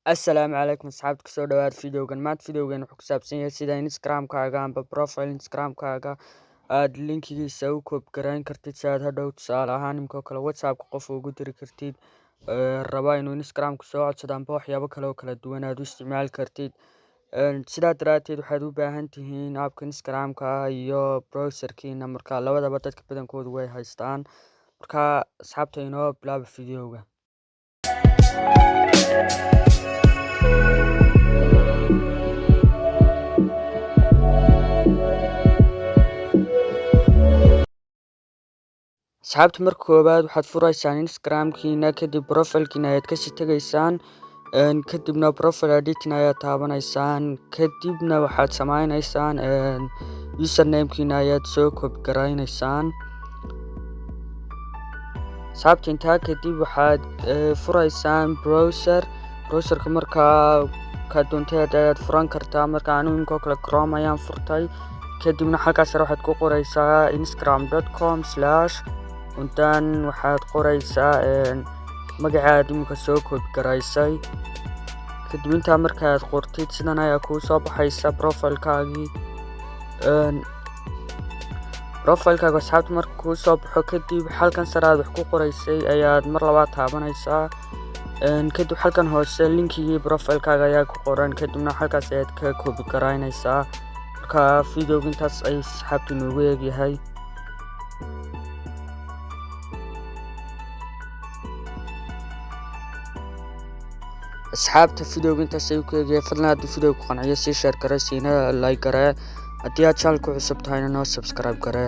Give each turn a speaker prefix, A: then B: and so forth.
A: Assalaamu calaykum asxaabta kusoo dhawaad videogan maanta videogan wuxuu ku saabsan yahay sida Instagram-kaaga amba profile Instagram-kaaga aad linkigiisa u koobi garayn kartid si aad hadhow tusaale ahaan imika kale WhatsApp-ka qof ugu diri kartid raba inuu Instagram-ka soo codsado amba waxyaabo kale oo kala duwan aad u isticmaali kartid sidaa daraateed waxaad u baahan tihiin app-ka Instagram-ka iyo browser-kiina marka labadaba dadka badankoodu way haystaan marka asxaabta inoo bilaaba videoga. asxaabta marka koowaad waxaad furaysaan Instagram-kiina kadib profile-kiina ayaad kasii tegaysaan kadibna profile editing ayaad taabanaysaan kadibna waxaad sameynaysaan username-kiina ayaad soo koobi garaynaysaan asxaabta intaa kadib waxaad furaysaan browser-ka markaa ka doonteed ayaad furan kartaa marka anigu imika kale Chrome ayaan furtay kadibna halkaas waxaad ku qoraysaa instagram.com/ untan waxaad qoraysaa magacaad imika soo koobi garaysay kadib intaa markaad qortid sidan ayaa kuu soo baxaysa profile-kaagii asxaabta marka kuu soo baxo kadib halkan sare aad wax ku qoraysay ayaad mar labaad taabanaysaa kadib halkan hoose linkigii profile-kaaga ayaa ku qoran kadibna halkaas ayaad ka koobi garaynaysaa marka videoga intaas ay asxaabta inoogu eegyahay. asxaabta videoga intaas ay ku eegyahay fadlan haddii videoga ku qanciyo sii share gare siina like gare haddii aad channel ku cusub tahayna noo subscribe gare.